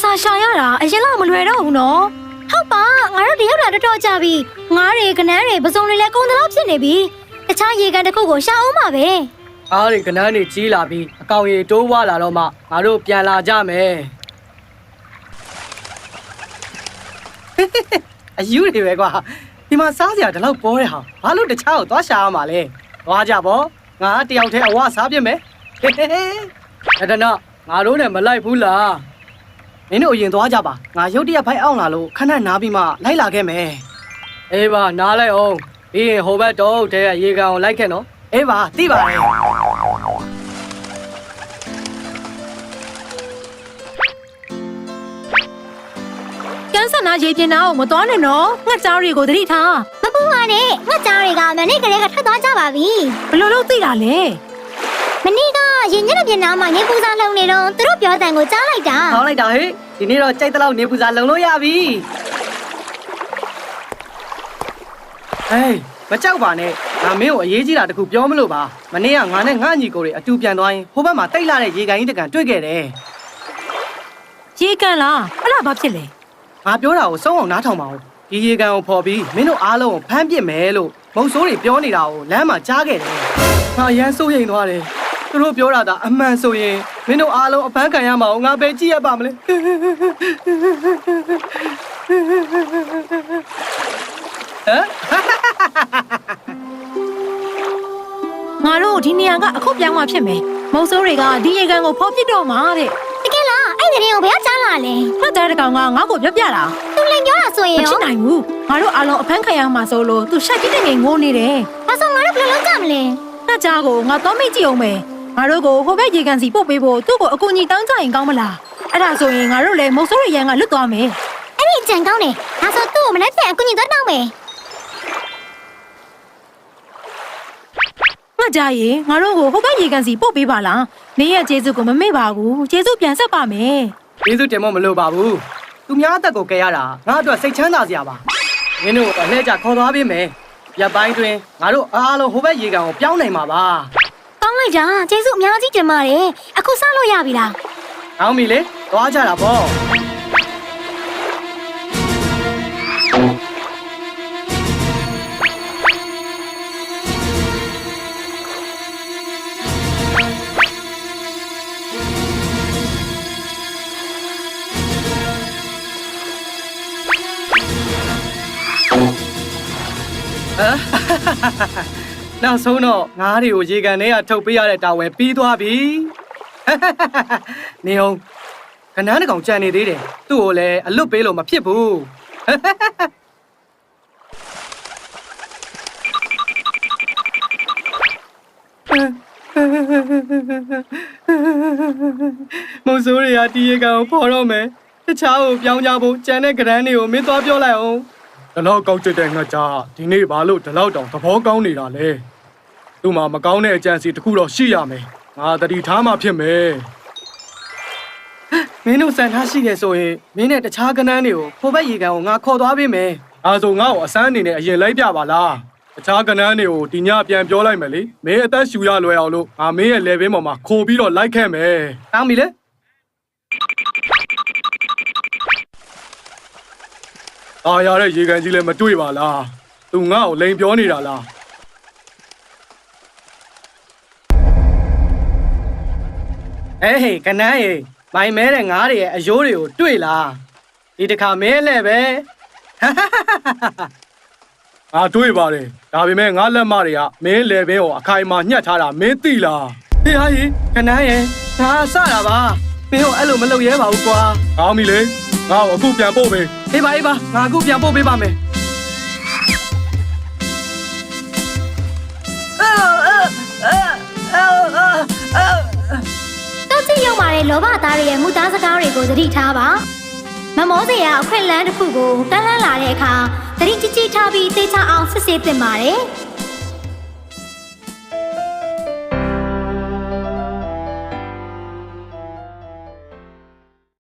စာရှာရတာအရင်လောက်မလွယ်တော့ဘူးနော်ဟုတ်ပါငါတို့တယောက်တာတော်ကြပြီငါးတွေကနန်းတွေပစုံတွေလည်းကုန်တော့ဖြစ်နေပြီတခြားရေကန်တစ်ခုကိုရှာအောင်ပါပဲအားတွေကနန်းတွေကြီးလာပြီးအကောင်ရီတိုးဝလာတော့မှငါတို့ပြန်လာကြမယ်အယူတွေပဲကွာဒီမှာစားစရာဒီလောက်ပေါ်တဲ့ဟာဘာလို့တခြားကိုသွားရှာရမှာလဲသွားကြပေါ့ငါတယောက်တည်းအဝစားပြစ်မယ်အဲ့ဒါတော့ငါတို့နဲ့မလိုက်ဘူးလားမင်းတို့အရင်သွားကြပါငါရုတ်တရက်ဖိုက်အောင်လာလို့ခဏနားပြီးမှလိုက်လာခဲ့မယ်အေးပါနားလိုက်အောင်ပြီးရင်ဟိုဘက်တော့တဲရေကန်ကိုလိုက်ခဲ့နော်အေးပါသိပါတယ်ကန်းစနာရေပြင်နာကိုမတော်နဲ့နော်ငှက်ကြားတွေကိုသတိထားမပူပါနဲ့ငှက်ကြားတွေကမနေ့ကလေးကထွက်သွားကြပါပြီဘယ်လိုလုပ်သိတာလဲမနေ့ကရင်ညက်ပြင်နာမှာနေပူစာလုံနေတော့သူတို့ပြောတဲ့ကိုကြားလိုက်တာဟောလိုက်တာဟေ့ဒီနေ့တော့ကြိုက်တဲ့လောက်နေပူစာလုံလို့ရပြီဟေးမကြောက်ပါနဲ့ငါမင်းကိုအရေးကြီးတာတခုပြောမလို့ပါမနေ့ကငါနဲ့ငါညီကိုတွေအတူပြန်သွားရင်ဟိုဘက်မှာတိတ်လာတဲ့ရေကန်ကြီးတကန်တွေ့ခဲ့တယ်ရေကန်လားအဲ့ဒါဘာဖြစ်လဲငါပြောတာကိုစုံအောင်နားထောင်ပါဦးဒီရေကန်ကိုဖော်ပြီးမင်းတို့အားလုံးကိုဖမ်းပစ်မယ်လို့မုတ်ဆိုးတွေပြောနေတာကိုလမ်းမှာကြားခဲ့တယ်ငါအရန်စိုးရိမ်သွားတယ်သူတို့ပြောတာအမှန်ဆိုရင်မင်းတို့အားလုံးအဖမ်းခံရမှာကိုငါပဲကြည့်ရပါမလဲငါတို့ဒီနေရာကအခုပြောင်းမှဖြစ်မယ်မုံစိုးတွေကဒီရေကန်ကိုဖောက်ပစ်တော့မှာတဲ့တကယ်လားအဲ့ဒီနေကိုဘယ်ကကြားလာလဲဖတ်တဲ့ကောင်ကငါ့ကိုပြောပြတာသူလည်းပြောတာဆိုရင်ရောမဖြစ်နိုင်ဘူးငါတို့အားလုံးအဖမ်းခံရမှာဆိုလို့သူရှက်ကြီးတဲ့ငယ်ငိုးနေတယ်ဒါဆိုငါတို့ဘယ်လိုလုပ်ကြမလဲနှက်ကြားကိုငါတော့မိတ်ကြည့်အောင်မယ်ငါတို့ကိုဟိုဘက်ရေကန်စီပို့ပေးဖို့သူ့ကိုအကူအညီတောင်းကြရင်ကောင်းမလားအဲ့ဒါဆိုရင်ငါတို့လည်းမုံစိုးတွေရန်ကလွတ်သွားမယ်အဲ့ဒီကြံကောင်းတယ်ဒါဆိုသူ့ကိုမနေ့ပြန်အကူအညီတော့တောင်းမယ်ငါကြရင်ငါတို့ကိုဟိုဘက်ရေကန်စီပို့ပေးပါလားနေရဲ့ကျေးဇူးကိုမမေ့ပါဘူးကျေးဇူးပြန်ဆက်ပါမယ်ကျေးဇူးတင်မလို့ပါဘူးသူများအသက်ကိုကယ်ရတာငါအတွက်စိတ်ချမ်းသာစရာပါမင်းတို့အလှည့်ကြခေါ်သွားပေးမယ်ရပ်ပိုင်းတွင်ငါတို့အားလုံးဟိုဘက်ရေကန်ကိုပြောင်းနိုင်မှာပါကောင်းလိုက်တာကျေးဇူးအများကြီးတင်ပါတယ်အခုစလို့ရပြီလားအောင်ပြီလေသွားကြတာပေါ့နောက်ဆုံးတော့ငါးတွေကိုရေကန်ထဲကထုတ်ပေးရတဲ့တာဝန်ပြီးသွားပြီနေအောင်ကနန်းတကောင်ကြံနေသေးတယ်သူ့ကိုလည်းအလွတ်ပေးလို့မဖြစ်ဘူးမုံစိုးတွေကဒီရေကန်ကိုဖော်တော့မယ်တခြားကိုပြောင်းကြဖို့ကြံတဲ့ကနန်းတွေကိုမင်းသွားပြောလိုက်အောင်ဒီလောက်ကောက်ကျတဲ့ငှက်ကြားဒီနေ့ဘာလို့ဒီလောက်တောင်သဘောကောင်းနေတာလဲသူ့မှာမကောင်းတဲ့အကြံစီတစ်ခုတော့ရှိရမယ်ငါတတိထားမှဖြစ်မယ်မင်းတို့စံထားရှိတယ်ဆိုရင်မင်းနဲ့တခြားကနန်းတွေကိုဟိုဘက်ရေကန်ကိုငါခေါ်သွားပေးမယ်အဲဆိုငါ့ကိုအစမ်းအနေနဲ့အရင်လိုက်ပြပါလားတခြားကနန်းတွေကိုဒီညပြန်ပြောလိုက်မယ်လေမင်းအသက်ရှူရလွယ်အောင်လို့ငါမင်းရဲ့ level ပေါ်မှာခိုးပြီးတော့လိုက်ခဲ့မယ်တောင်းပြီလေအားရတဲ့ရေကန်ကြီးလည်းမတွေ့ပါလားသူငါ့ကိုလိန်ပြောနေတာလားဟေးကနန်းရေမိုင်မဲတဲ့ငါးတွေရဲ့အယိုးတွေကိုတွေ့လားဒီတစ်ခါမဲလဲပဲငါတွေ့ပါတယ်ဒါပေမဲ့ငါလက်မတွေကမင်းလေဘဲကိုအခိုင်အမာညှက်ထားတာမင်းသိလားဟေးဟာကြီးကနန်းရေငါစတာပါမင်းတို့အဲ့လိုမလုပ်ရဲပါဘူးကွာကောင်းပြီလေငါ့ကိုအခုပြန်ပို့ပေးအေးပါငါအခုပြန်ပို့ပေးပါမယ်တောက်ချရောက်ပါတဲ့လောဘသားတွေရဲ့မူသားစကားတွေကိုသတိထားပါမမောစရာအခွင့်အလမ်းတစ်ခုကိုတန်းလန်းလာတဲ့အခါသတိကြီးကြီးထားပြီးသိချအောင်စစ်ဆေးသင့်ပါတယ်